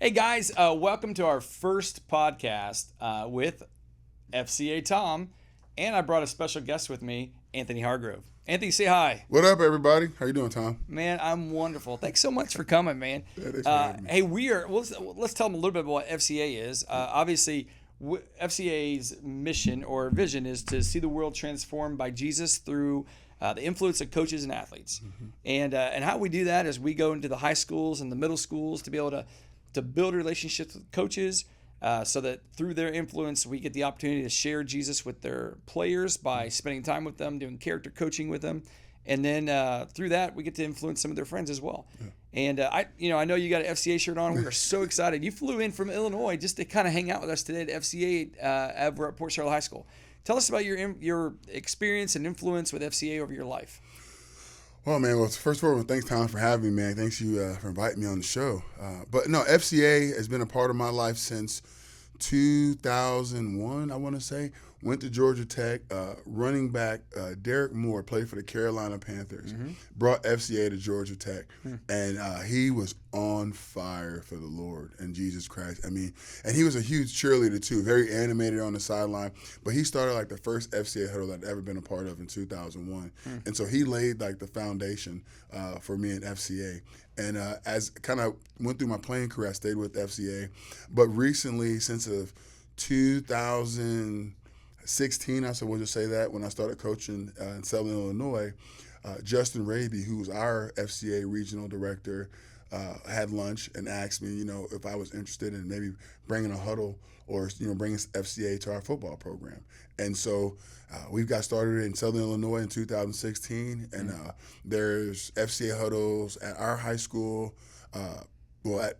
Hey guys, welcome to our first podcast with FCA Tom, and I brought a special guest with me, Anthony Hargrove. Anthony, say hi. What up, everybody? How you doing, Tom? Man, I'm wonderful. Thanks so much for coming, man. Thanks for having me. Hey, let's tell them a little bit about what FCA is. Obviously, FCA's mission or vision is to see the world transformed by Jesus through the influence of coaches and athletes. Mm-hmm. And how we do that is we go into the high schools and the middle schools to be able to build relationships with coaches so that through their influence we get the opportunity to share Jesus with their players by spending time with them, doing character coaching with them. And then through that we get to influence some of their friends as well. Yeah. And I know you got an FCA shirt on. We are so excited. You flew in from Illinois just to kind of hang out with us today at FCA over at Port Charlotte High School. Tell us about your experience and influence with FCA over your life. Well, man, first of all, thanks, Tom, for having me, man. Thanks you for inviting me on the show. But no, FCA has been a part of my life since 2001, I want to say. Went to Georgia Tech. Running back Derek Moore played for the Carolina Panthers. Mm-hmm. Brought FCA to Georgia Tech. And he was on fire for the Lord and Jesus Christ. I mean, and he was a huge cheerleader, too, very animated on the sideline. But he started like the first FCA huddle that I'd ever been a part of in 2001. And so he laid like the foundation for me in FCA. And as kind of went through my playing career, I stayed with FCA. But recently, since of 2016, I said we'll just say that, when I started coaching in Southern Illinois, Justin Raby, who was our FCA regional director, had lunch and asked me, if I was interested in maybe bringing a huddle or, bringing FCA to our football program. And so we got started in Southern Illinois in 2016, and there's FCA huddles at our high school, at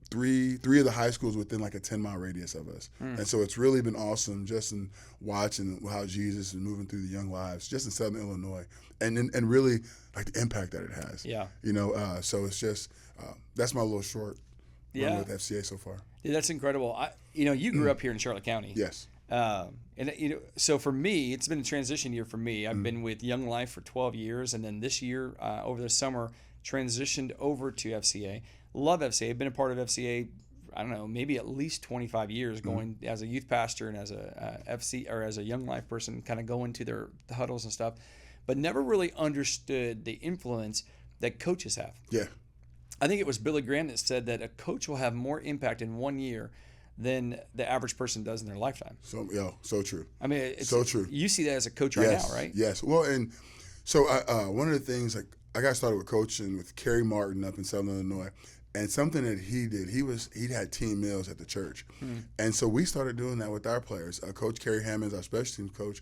three of the high schools within like a 10-mile radius of us. And so it's really been awesome just in watching how Jesus is moving through the young lives just in Southern Illinois, and really like the impact that it has. Yeah. So it's just that's my little short run with FCA so far. Yeah, that's incredible. You grew up here in Charlotte County. Yes. So for me, it's been a transition year for me. I've been with Young Life for 12 years, and then this year, over the summer, transitioned over to FCA. Love FCA. I've been a part of FCA, I don't know, maybe at least 25 years, going as a youth pastor and as a as a Young Life person, kind of going to the huddles and stuff, but never really understood the influence that coaches have. Yeah. I think it was Billy Graham that said that a coach will have more impact in 1 year than the average person does in their lifetime. So true. I mean, it's so true. You see that as a coach right now, right? Yes. Well, and so one of the things, like, I got started with coaching with Kerry Martin up in Southern Illinois, and something that he did, he had team meals at the church, and so we started doing that with our players. Coach Kerry Hammonds, our special teams coach,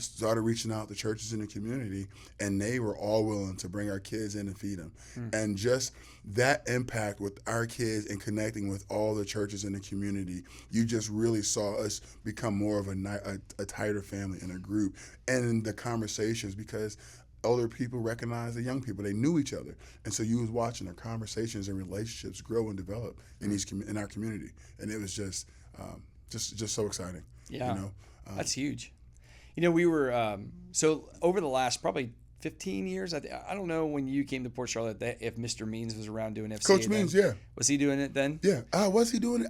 started reaching out to churches in the community, and they were all willing to bring our kids in and feed them. And just that impact with our kids and connecting with all the churches in the community, you just really saw us become more of a tighter family and a group, and in the conversations, because older people recognize the young people. They knew each other. And so you was watching their conversations and relationships grow and develop in our community. And it was just so exciting. Yeah, that's huge. We were, so over the last probably 15 years, I don't know when you came to Port Charlotte if Mr. Means was around doing FCA. Coach Means, yeah. Was he doing it then? Yeah. Was he doing it?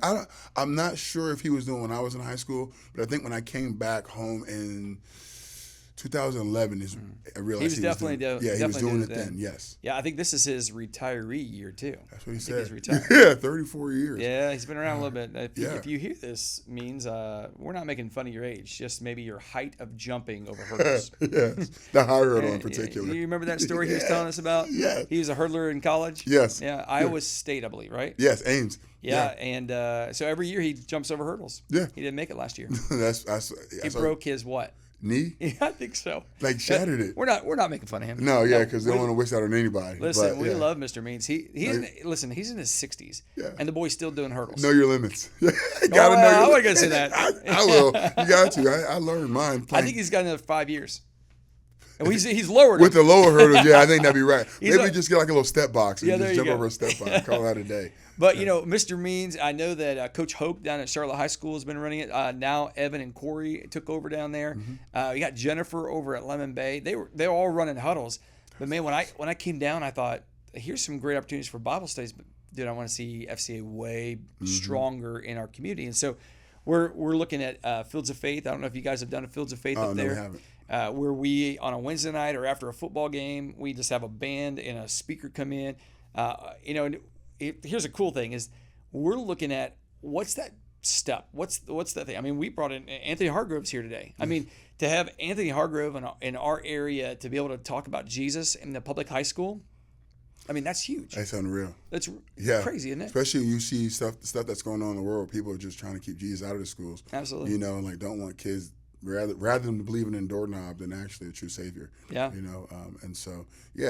I'm not sure if he was doing it when I was in high school, but I think when I came back home in 2011 I realized he was doing it then. Yes. Yeah, I think this is his retiree year too. That's what he said. He's retired. Yeah, 34 years. Yeah, he's been around a little bit. If you hear this, Means we're not making fun of your age, just maybe your height of jumping over hurdles. Yes, the high hurdle in particular. You remember that story he was telling us about? Yeah. He was a hurdler in college. Yes. Yeah, Iowa State, I believe, right? Yes, Ames. Yeah, and so every year he jumps over hurdles. Yeah. He didn't make it last year. He broke his what? Knee? Yeah, I think so. Like shattered it. We're not making fun of him. No, yeah, because they don't want to wish that on anybody. Listen, we love Mr. Means. He's in his 60s, and the boy's still doing hurdles. Know your limits. I wasn't gonna say that. I will. You got to. I learned mine. I think he's got another 5 years. And he's lowered with the lower hurdles. Yeah, I think that'd be right. Maybe just get like a little step box and just jump over a step box. Call that a day. But, Mr. Means, I know that Coach Hope down at Charlotte High School has been running it. Now Evan and Corey took over down there. We got Jennifer over at Lemon Bay. They were all running huddles. But, man, when I came down, I thought, here's some great opportunities for Bible studies. But dude, I want to see FCA way stronger in our community. And so we're looking at Fields of Faith. I don't know if you guys have done a Fields of Faith up there. No, we haven't. Where we, on a Wednesday night or after a football game, we just have a band and a speaker come in. Here's a cool thing is we're looking at what's that step? What's that thing? I mean, we brought in Anthony Hargrove's here today. I mean, to have Anthony Hargrove in our area to be able to talk about Jesus in the public high school, I mean, that's huge. That's unreal. That's crazy, isn't it? Especially when you see stuff that's going on in the world. People are just trying to keep Jesus out of the schools. Absolutely. You know, like don't want kids rather than believing in doorknob than actually a true savior. Yeah. You know, and so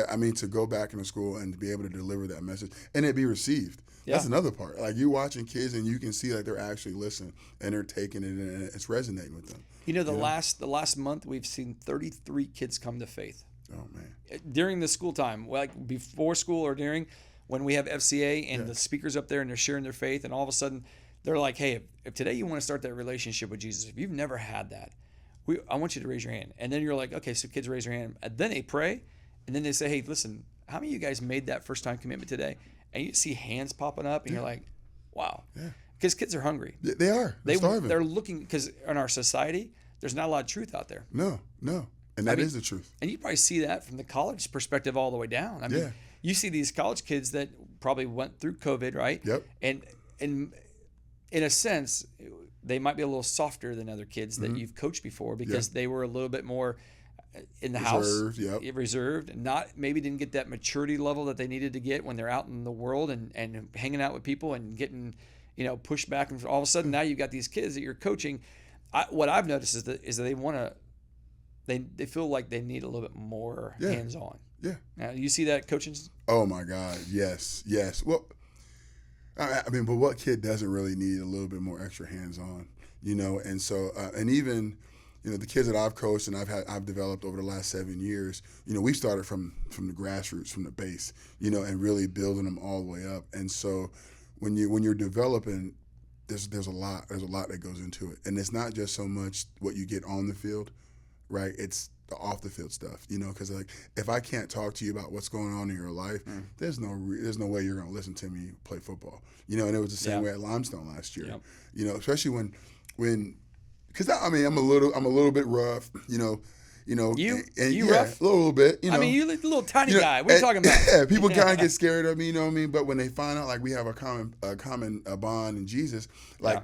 I mean, to go back into school and to be able to deliver that message and it be received. Yeah. That's another part. Like you're watching kids and you can see like they're actually listening and they're taking it and it's resonating with them. You know, the last month we've seen 33 kids come to faith. Oh man! During the school time, like before school or during, when we have FCA and the speakers up there and they're sharing their faith, and all of a sudden they're like, "Hey, if today you want to start that relationship with Jesus, if you've never had that, I want you to raise your hand." And then you're like, "Okay," so kids raise their hand, and then they pray, and then they say, "Hey, listen, how many of you guys made that first time commitment today?" And you see hands popping up, and you're like, "Wow," because kids are hungry. They are. They're starving. They're looking because in our society, there's not a lot of truth out there. No. And that is the truth. And you probably see that from the college perspective all the way down. I mean, you see these college kids that probably went through COVID, right? Yep. And in a sense, they might be a little softer than other kids that you've coached before because they were a little bit more in the reserved, house, reserved, and maybe didn't get that maturity level that they needed to get when they're out in the world and hanging out with people and getting, pushed back. And all of a sudden now you've got these kids that you're coaching. What I've noticed is that they want to. They feel like they need a little bit more hands-on. Yeah. Now, you see that coaching? Oh my God, yes. Well, I mean, but what kid doesn't really need a little bit more extra hands-on, And so, and even, the kids that I've coached and I've developed over the last 7 years, we started from the grassroots, from the base, and really building them all the way up. And so, when you're developing, there's a lot that goes into it, and it's not just so much what you get on the field. Right, it's the off the field stuff, because like if I can't talk to you about what's going on in your life, there's no way you're going to listen to me play football, And it was the same way at Limestone last year, especially when, because I'm a little bit rough, You a rough? little bit, I mean, you're a little tiny guy. What are you talking about? Yeah, people kind of get scared of me, you know what I mean? But when they find out like we have a common bond in Jesus, like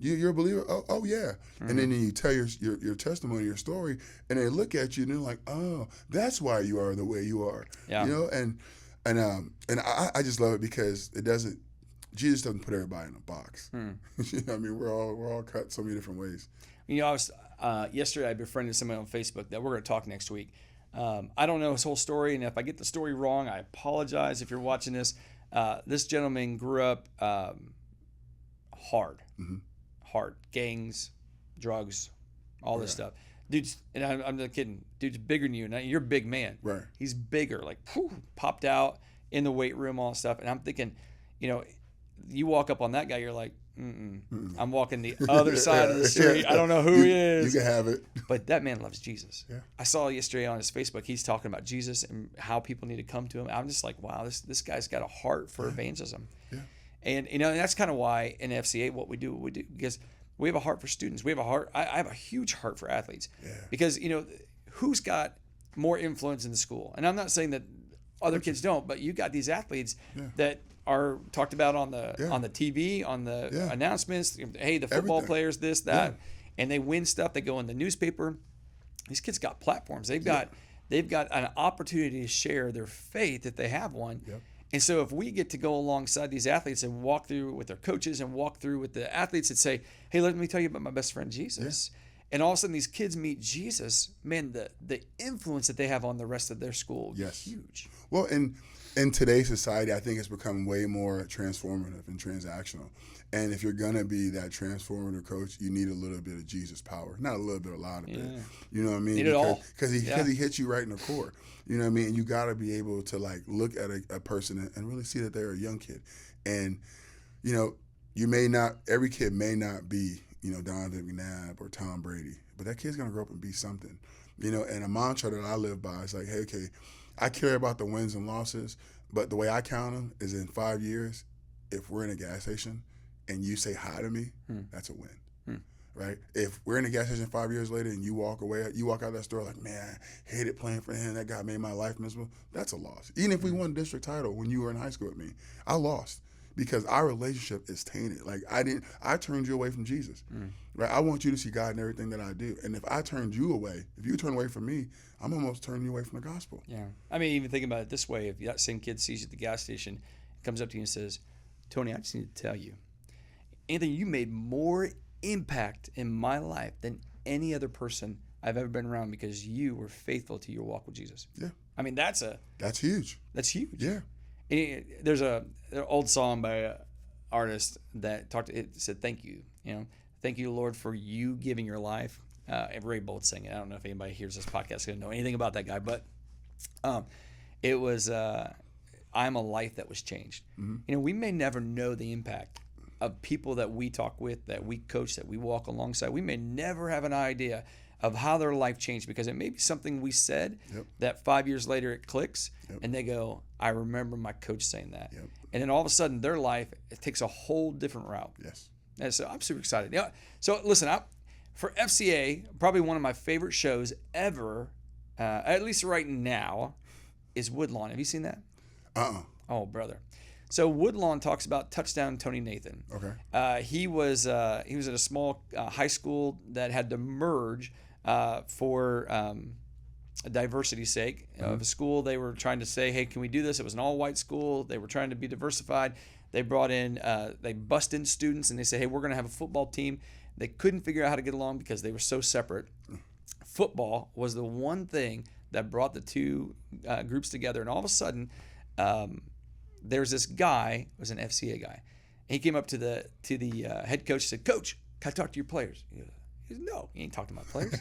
You're a believer? Oh yeah. And then you tell your testimony, your story, and they look at you and they're like, oh, that's why you are the way you are. Yeah. And I just love it because Jesus doesn't put everybody in a box. I mean, we're all cut so many different ways. I was yesterday I befriended somebody on Facebook that we're going to talk next week. I don't know his whole story, and if I get the story wrong, I apologize if you're watching this. This gentleman grew up hard. Hard, gangs, drugs, all this stuff. Dude's, and I'm not kidding, dude's bigger than you. And you're a big man. Right. He's bigger, like popped out in the weight room, all stuff. And I'm thinking, you walk up on that guy, you're like, I'm walking the other side of the street. I don't know who he is. You can have it. But that man loves Jesus. Yeah. I saw yesterday on his Facebook, he's talking about Jesus and how people need to come to him. I'm just like, wow, this guy's got a heart for evangelism. Yeah. And and that's kind of why in FCA what we do because we have a heart for students. We have a heart. I have a huge heart for athletes. Yeah. Because who's got more influence in the school? And I'm not saying that other kids don't, but you got these athletes that are talked about on the TV, on the announcements. Hey, the football players, this, that, and they win stuff. They go in the newspaper. These kids got platforms. They've got an opportunity to share their faith if they have one. Yep. And so if we get to go alongside these athletes and walk through with their coaches and walk through with the athletes and say, hey, let me tell you about my best friend Jesus. Yeah. And all of a sudden these kids meet Jesus, man, the influence that they have on the rest of their school is huge. Well, in today's society, I think it's become way more transformative and transactional. And if you're going to be that transformative coach, you need a little bit of Jesus power. Not a little bit, a lot of bit. You know what I mean? Need it all. Because he hits you right in the core. You know what I mean? And you got to be able to like look at a person and really see that they're a young kid. And, every kid may not be, Donovan McNabb or Tom Brady, but that kid's going to grow up and be something. And a mantra that I live by is like, hey, okay, I care about the wins and losses, But the way I count them is in 5 years, if we're in a gas station and you say hi to me, that's a win. Right? If we're in a gas station 5 years later and you walk away, you walk out that store like, man, I hated playing for him. That guy made my life miserable. That's a loss. Even if we won district title when you were in high school with me, I lost because our relationship is tainted. Like I turned you away from Jesus. Right? I want you to see God in everything that I do. And if I turned you away, if you turn away from me, I'm almost turning you away from the gospel. Yeah. I mean, even think about it this way. If that same kid sees you at the gas station, comes up to you and says, Tony, I just need to tell you, Anthony, you made more impact in my life than any other person I've ever been around because you were faithful to your walk with Jesus. Yeah. I mean, that's huge. That's huge. Yeah. And there's an old song by an artist that it said, thank you. Thank you, Lord, for you giving your life. Ray Bolt sang it. I don't know if anybody hears this podcast is going to know anything about that guy, but it was I'm a life that was changed. We may never know the impact of people that we talk with, that we coach, that we walk alongside. We may never have an idea of how their life changed because it may be something we said that 5 years later it clicks and they go, I remember my coach saying that. And then all of a sudden their life, it takes a whole different route. Yes. And so I'm super excited. So listen, for FCA, probably one of my favorite shows ever, at least right now, is Woodlawn. Have you seen that? Oh, brother. So Woodlawn talks about Touchdown Tony Nathan. Okay. He was at a small high school that had to merge for diversity's sake of a school. They were trying to say, hey, can we do this? It was an all-white school. They were trying to be diversified. They brought in, they bussed in students and they said, hey, we're going to have a football team. They couldn't figure out how to get along because they were so separate. Football was the one thing that brought the two groups together. And all of a sudden, there's this guy, was an FCA guy. He came up to the head coach and said, Coach, can I talk to your players? He goes, no, you ain't talking to my players.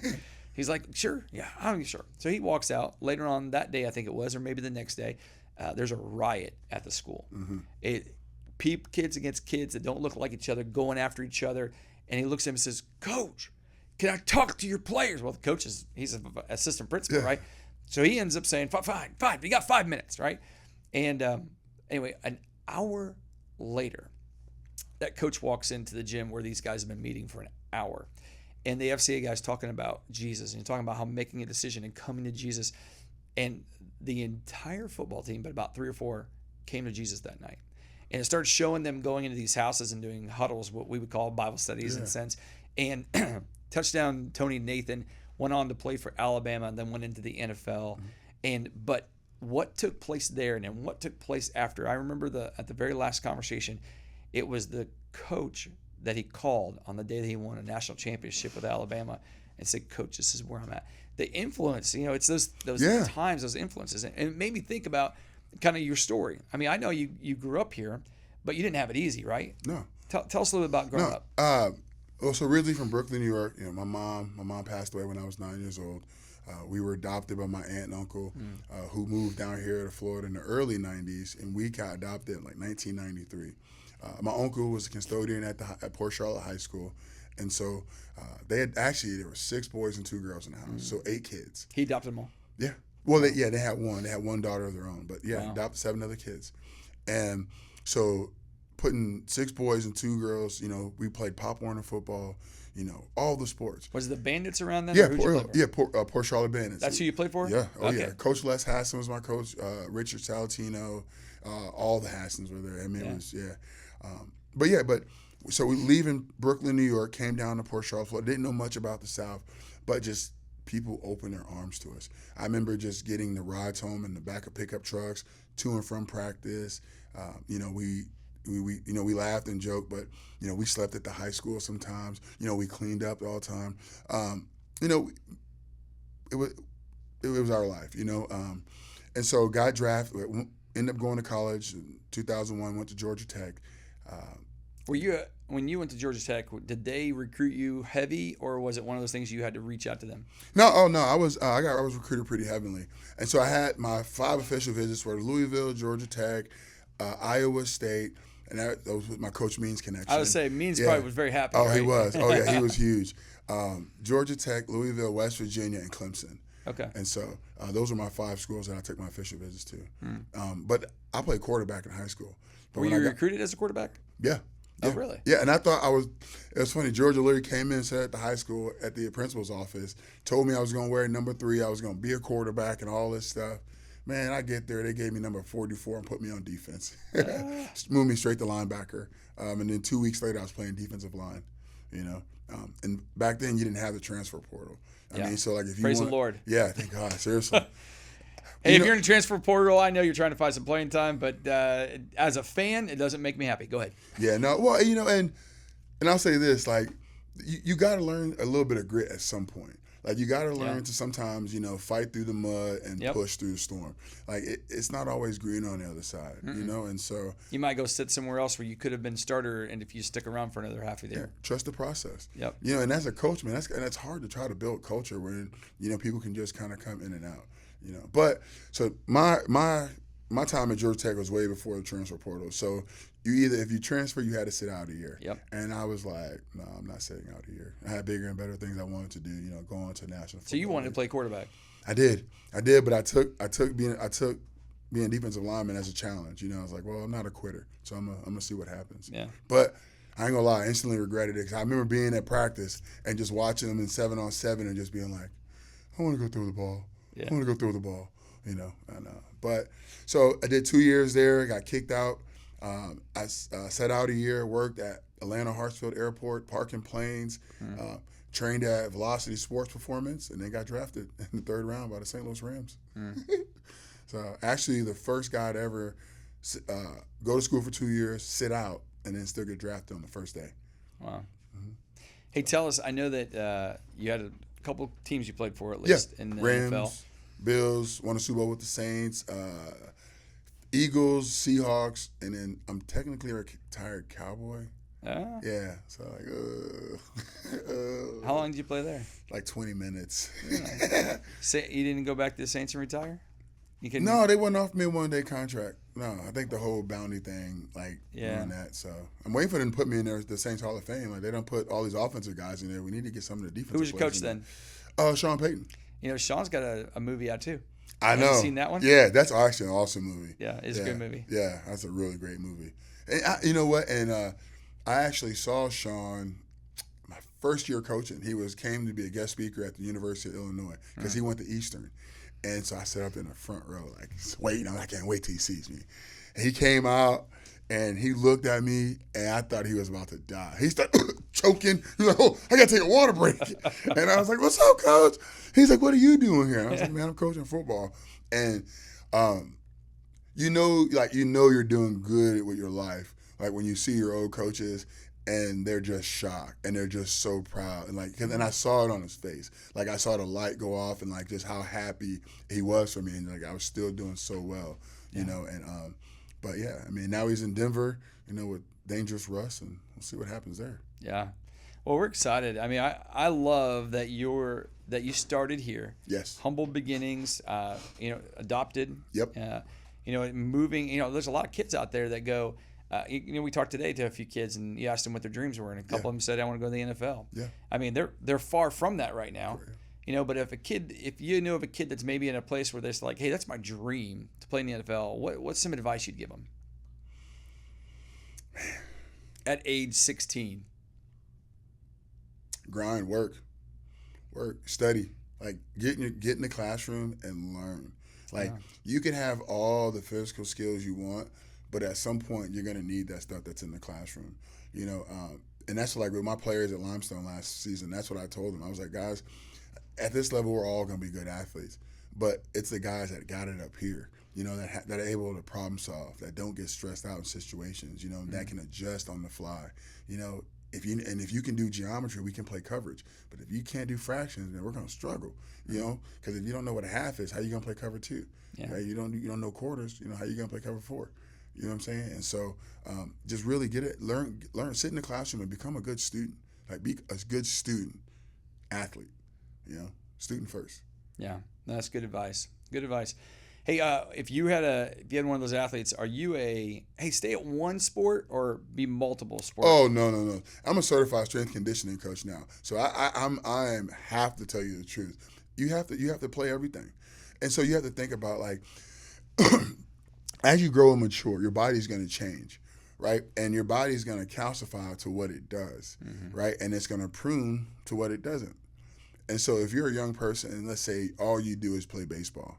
He's like, sure, yeah, I'm sure. So he walks out. Later on that day, I think it was, or maybe the next day, there's a riot at the school. Kids against kids that don't look like each other, going after each other. And he looks at him and says, Coach, can I talk to your players? Well, the coach he's an assistant principal, right? So he ends up saying, fine, you got 5 minutes, right? And anyway, an hour later, that coach walks into the gym where these guys have been meeting for an hour. And the FCA guy's talking about Jesus and talking about how making a decision and coming to Jesus. And the entire football team, but about 3 or 4, came to Jesus that night. And it started showing them going into these houses and doing huddles, what we would call Bible studies in a sense. And Touchdown Tony Nathan went on to play for Alabama and then went into the NFL. But what took place there and then what took place after, I remember at the very last conversation, it was the coach that he called on the day that he won a national championship with Alabama and said, Coach, this is where I'm at. The influence, it's those times, those influences. And it made me think about kind of your story. I mean, I know you grew up here, but you didn't have it easy, right? No. Tell us a little bit about growing up. Well, so originally from Brooklyn, New York. My mom passed away when I was 9 years old. We were adopted by my aunt and uncle, who moved down here to Florida in the early 90s, and we got adopted in like 1993. My uncle was a custodian at Port Charlotte High School, and so there were 6 boys and 2 girls in the house, so 8 kids. He adopted them all? Yeah. Well, they had one. They had one daughter of their own, but adopted 7 other kids. And so putting 6 boys and 2 girls, we played Pop Warner football, all the sports. Was the Bandits around then? Yeah, Port Charlotte Bandits. That's who you played for? Yeah. Yeah. Coach Les Hassan was my coach. Richard Salatino, all the Hassans were there. I mean, it was, so we leaving Brooklyn, New York, came down to Port Charlotte, Florida. Didn't know much about the South, but just people opened their arms to us. I remember just getting the rides home in the back of pickup trucks, to and from practice. We laughed and joked, but we slept at the high school sometimes. We cleaned up all the time. It was our life. And so got drafted. Ended up going to college in 2001. Went to Georgia Tech. When you went to Georgia Tech, did they recruit you heavy, or was it one of those things you had to reach out to them? No, I was recruited pretty heavily, and so I had my 5 official visits were Louisville, Georgia Tech, Iowa State, and that was with my Coach Means connection. I would say Means probably was very happy. Oh, right? He was. Oh, yeah, he was huge. Georgia Tech, Louisville, West Virginia, and Clemson. Okay. And so those are my 5 schools that I took my official visits to. But I played quarterback in high school. But Were you recruited as a quarterback? Yeah. Oh, really? Yeah, and I thought it was funny. Georgia literally came in and said at the high school, at the principal's office, told me I was going to wear number 3, I was going to be a quarterback and all this stuff. Man, I get there, they gave me number 44 and put me on defense. Moved me straight to linebacker. And then 2 weeks later, I was playing defensive line, And back then, you didn't have the transfer portal. I mean, so like if you Praise the Lord. Yeah, thank God, seriously. Hey, if you're in the transfer portal, I know you're trying to find some playing time, but as a fan, it doesn't make me happy. Go ahead. Yeah, no, well, and I'll say this, like, you got to learn a little bit of grit at some point. Like, you got to learn to sometimes, fight through the mud and push through the storm. Like, it's not always green on the other side, and so. You might go sit somewhere else where you could have been starter, and if you stick around for another half of the year. Trust the process. Yep. And as a coach, man, that's hard to try to build culture when, people can just kind of come in and out. But so my time at Georgia Tech was way before the transfer portal. So if you transfer, you had to sit out a year. Yep. And I was like, no, I'm not sitting out a year. I had bigger and better things I wanted to do. Go on to national football. So you wanted to play quarterback? I did, but I took being defensive lineman as a challenge. I was like, well, I'm not a quitter, so I'm gonna see what happens. Yeah. But I ain't gonna lie, I instantly regretted it because I remember being at practice and just watching them in 7-on-7 and just being like, I want to go throw the ball. Yeah. I want to go throw the ball, But so I did 2 years there, got kicked out. I sat out a year, worked at Atlanta Hartsfield Airport, parking planes, trained at Velocity Sports Performance, and then got drafted in the 3rd round by the St. Louis Rams. So actually the first guy to ever go to school for 2 years, sit out, and then still get drafted on the first day. Wow. Mm-hmm. Hey, tell us, I know that you had a couple teams you played for at least in the Rams, NFL. Bills, won a Super Bowl with the Saints, Eagles, Seahawks, and then I'm technically a retired Cowboy. Yeah, so How long did you play there? Like 20 minutes. Yeah. You didn't go back to the Saints and retire? No, they wouldn't offer me a 1-day contract. No, I think the whole bounty thing, doing that. So I'm waiting for them to put me in there, the Saints Hall of Fame. Like, they don't put all these offensive guys in there. We need to get some of the defensive. Who was your coach then? Sean Payton. Sean's got a movie out too. I know. Have you seen that one? Yeah, that's actually an awesome movie. Yeah, it's a good movie. Yeah, that's a really great movie. And you know what? And I actually saw Sean my first year coaching. He came to be a guest speaker at the University of Illinois because he went to Eastern. And so I sat up in the front row, like, waiting. I can't wait till he sees me. And he came out, and he looked at me, and I thought he was about to die. He started choking. He was like, oh, I got to take a water break. And I was like, what's up, coach? He's like, what are you doing here? And I was like, man, I'm coaching football. And, you're doing good with your life. Like, when you see your old coaches, and they're just shocked, and they're just so proud, and and I saw it on his face. Like, I saw the light go off, and just how happy he was for me, and I was still doing so well, And but yeah, I mean, now he's in Denver, with Dangerous Russ, and we'll see what happens there. Yeah, well, we're excited. I mean, I love that you started here. Yes. Humble beginnings. Adopted. Yep. Moving. There's a lot of kids out there that go. We talked today to a few kids, and you asked them what their dreams were, and a couple of them said, "I want to go to the NFL." Yeah. I mean, they're far from that right now. But if you know of a kid that's maybe in a place where they're like, "Hey, that's my dream to play in the NFL," what's some advice you'd give them? Man. At age 16. Grind, work, study. Like, get in the classroom and learn. You can have all the physical skills you want, but at some point, you're going to need that stuff that's in the classroom, And that's with my players at Limestone last season. That's what I told them. I was like, guys, at this level, we're all going to be good athletes. But it's the guys that got it up here, that are able to problem solve, that don't get stressed out in situations, that can adjust on the fly. If you can do geometry, we can play coverage. But if you can't do fractions, then we're going to struggle, because if you don't know what a half is, how you going to play cover 2? Yeah. Right? You don't know quarters, how you going to play cover 4? You know what I'm saying? And so just really get it, learn, sit in the classroom and become a good student. Be a good student, athlete, student first. Yeah, that's good advice. Good advice. Hey, if you had one of those athletes, are you stay at one sport or be multiple sports? Oh, no. I'm a certified strength conditioning coach now. So I am have to tell you the truth. You have to play everything. And so you have to think about, like, as you grow and mature, your body's going to change, right? And your body's going to calcify to what it does, right? And it's going to prune to what it doesn't. And so if you're a young person and let's say all you do is play baseball,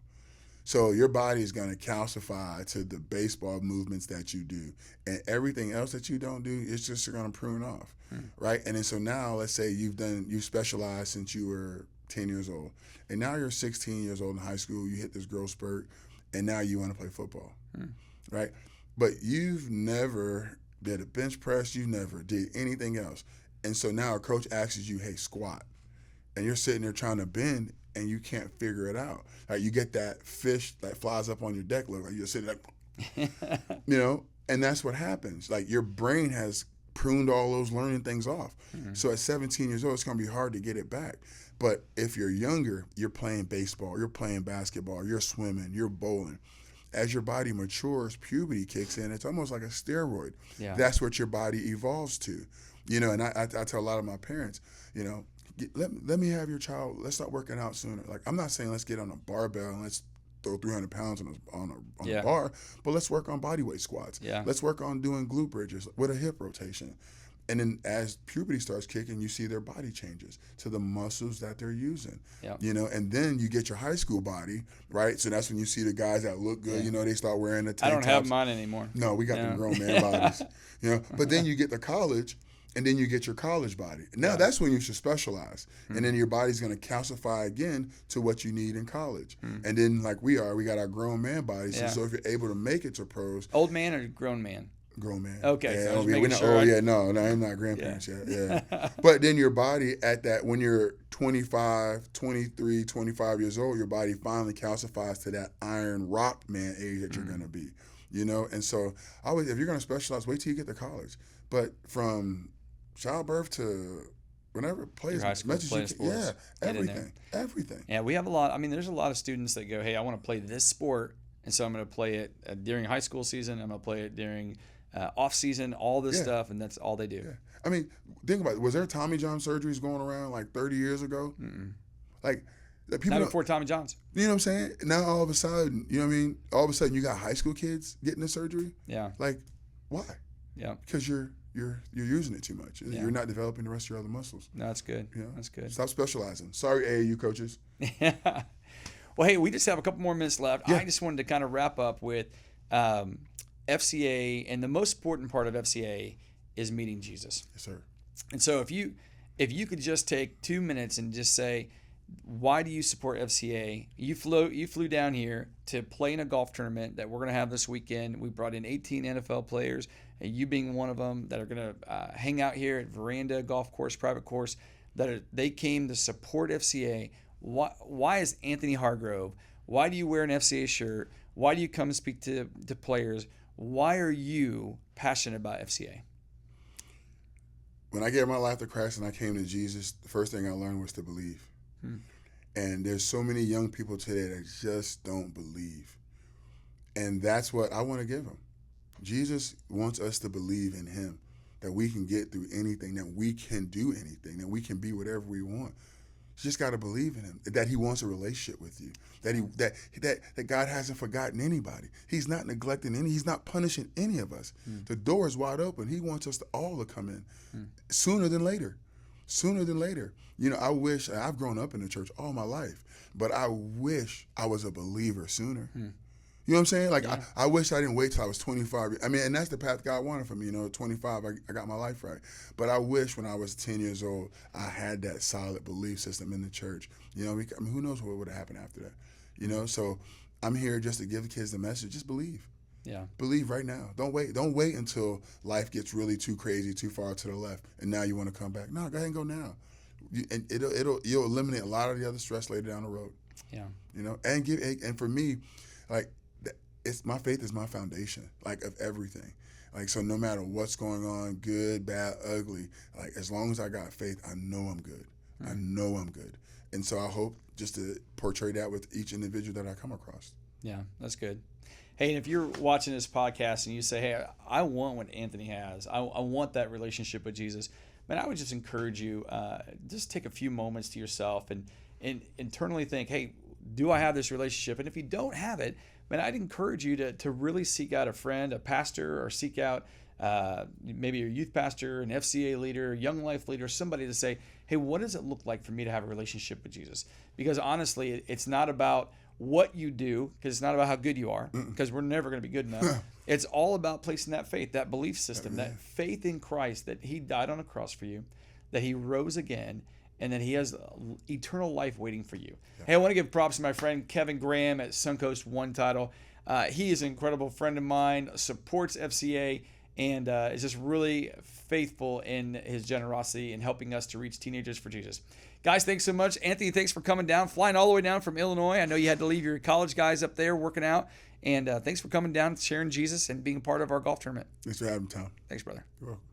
so your body is going to calcify to the baseball movements that you do, and everything else that you don't do, it's just going to prune off, right? And then so now let's say you specialized since you were 10 years old, and now you're 16 years old in high school, you hit this growth spurt, and now you want to play football, right? But you've never did a bench press, you never did anything else. And so now a coach asks you, hey, squat. And you're sitting there trying to bend, and you can't figure it out. Like, you get that fish that flies up on your deck, look like you're sitting like, and that's what happens. Like, your brain has pruned all those learning things off. So at 17 years old, it's going to be hard to get it back. But if you're younger, you're playing baseball, you're playing basketball, you're swimming, you're bowling. As your body matures, puberty kicks in. It's almost like a steroid. Yeah. That's what your body evolves to. And I tell a lot of my parents, let me have your child. Let's start working out sooner. Like, I'm not saying let's get on a barbell and let's throw 300 pounds on a bar, but let's work on body weight squats. Yeah. Let's work on doing glute bridges with a hip rotation. And then as puberty starts kicking, you see their body changes to the muscles that they're using. Yep. And then you get your high school body, right? So that's when you see the guys that look good. They start wearing the tank I don't tops. have mine anymore. No, we got them grown man bodies. But then you get to college, and then you get your college body. Now that's when you should specialize. And then your body's going to calcify again to what you need in college. And then, like we got our grown man bodies. Yeah. So if you're able to make it to pros. Old man or grown man? Grown man. Okay. Yeah, So I was making sure. no, I'm not grandparents yet. Yeah. But then your body at that, when you're 25, 23, 25 years old, your body finally calcifies to that iron rock man age that you're going to be. And so if you're going to specialize, wait till you get to college. But from childbirth to whenever, play as much as you can. Yeah, everything. Yeah, we have a lot. I mean, there's a lot of students that go, hey, I want to play this sport, and so I'm going to play it during high school season. I'm going to play it during off season, all this stuff, and that's all they do. Yeah. I mean, think about it. Was there Tommy John surgeries going around like 30 years ago? Like, people not before Tommy John's. You know what I'm saying? Now all of a sudden, all of a sudden you got high school kids getting the surgery. Yeah. Like, why? Yeah. Because you're using it too much. Yeah. You're not developing the rest of your other muscles. No, that's good. That's good. Stop specializing. Sorry, AAU coaches. Yeah. Well, hey, we just have a couple more minutes left. I just wanted to kind of wrap up with FCA, and the most important part of FCA is meeting Jesus. Yes, sir. And so if you could just take 2 minutes and just say, why do you support FCA? You flew down here to play in a golf tournament that we're going to have this weekend. We brought in 18 NFL players, and you being one of them, that are going to hang out here at Veranda Golf Course, private course, they came to support FCA. Why is Anthony Hargrove? Why do you wear an FCA shirt? Why do you come and speak to players? Why are you passionate about FCA? When I gave my life to Christ and I came to Jesus, the first thing I learned was to believe. And there's so many young people today that just don't believe. And that's what I want to give them. Jesus wants us to believe in him, that we can get through anything, that we can do anything, that we can be whatever we want. You just got to believe in him, that he wants a relationship with you, that God hasn't forgotten anybody. He's not neglecting he's not punishing any of us. The door is wide open. He wants us all to come in sooner than later. I wish, I've grown up in the church all my life, but I wish I was a believer sooner. You know what I'm saying? Like, I wish I didn't wait till I was 25. I mean, and that's the path God wanted for me. 25, I got my life right. But I wish when I was 10 years old, I had that solid belief system in the church. I mean, who knows what would have happened after that? So I'm here just to give the kids the message. Just believe. Yeah. Believe right now. Don't wait. Don't wait until life gets really too crazy, too far to the left, and now you want to come back. No, go ahead and go now. And you'll eliminate a lot of the other stress later down the road. Yeah. And for me, like, my faith is my foundation, like, of everything. Like, so no matter what's going on, good, bad, ugly, like, as long as I got faith, I know I'm good. I know I'm good. And so I hope just to portray that with each individual that I come across. Yeah, that's good. Hey, and if you're watching this podcast and you say, hey, I want what Anthony has, I want that relationship with Jesus, man, I would just encourage you, just take a few moments to yourself internally think, hey, do I have this relationship? And if you don't have it, man, I'd encourage you to really seek out a friend, a pastor, or seek out maybe your youth pastor, an FCA leader, young life leader, somebody to say, hey, what does it look like for me to have a relationship with Jesus? Because honestly, it's not about what you do, because it's not about how good you are, because we're never going to be good enough. It's all about placing that faith, that belief system, that faith in Christ, that he died on a cross for you, that he rose again, and that he has eternal life waiting for you. Yeah. Hey, I want to give props to my friend Kevin Graham at Suncoast One Title. He is an incredible friend of mine, supports FCA, and is just really faithful in his generosity in helping us to reach teenagers for Jesus. Guys, thanks so much. Anthony, thanks for coming down, flying all the way down from Illinois. I know you had to leave your college guys up there working out. And thanks for coming down, sharing Jesus, and being part of our golf tournament. Thanks for having me, Tom. Thanks, brother. You're welcome.